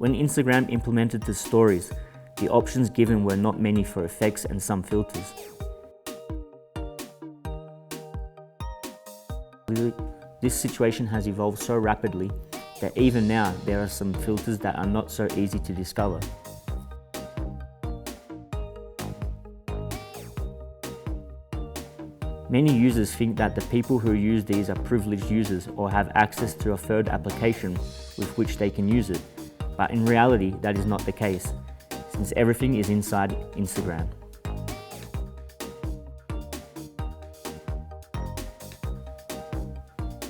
When Instagram implemented the stories, the options given were not many for effects and some filters. This situation has evolved so rapidly that even now there are some filters that are not so easy to discover. Many users think that the people who use these are privileged users or have access to a third application with which they can use it, but in reality that is not the case, since everything is inside Instagram.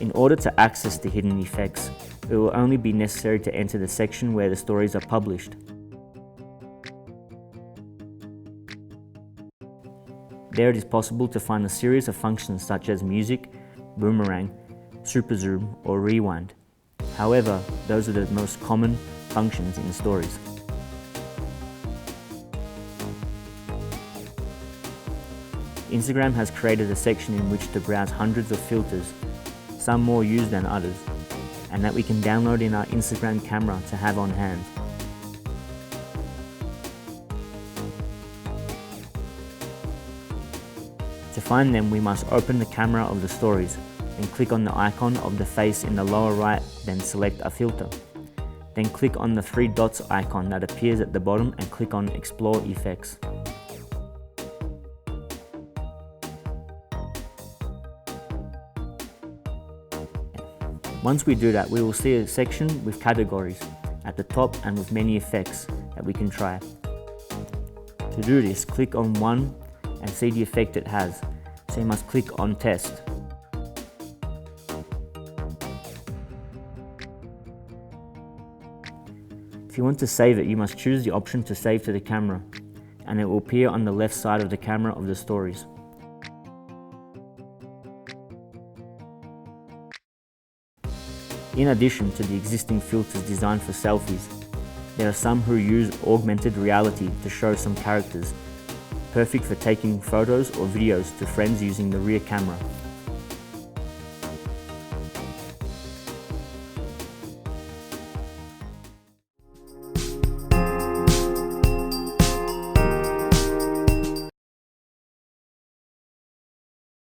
In order to access the hidden effects, it will only be necessary to enter the section where the stories are published. There it is possible to find a series of functions such as music, boomerang, super zoom, or rewind. However, those are the most common functions in stories. Instagram has created a section in which to browse hundreds of filters, some more used than others, and that we can download in our Instagram camera to have on hand. To find them, we must open the camera of the stories, then click on the icon of the face in the lower right, then select a filter. Then click on the three dots icon that appears at the bottom and click on Explore Effects. Once we do that, we will see a section with categories at the top and with many effects that we can try. To do this, click on one and see the effect it has, so you must click on Test. If you want to save it, you must choose the option to save to the camera, and it will appear on the left side of the camera of the stories. In addition to the existing filters designed for selfies, there are some who use augmented reality to show some characters, perfect for taking photos or videos to friends using the rear camera.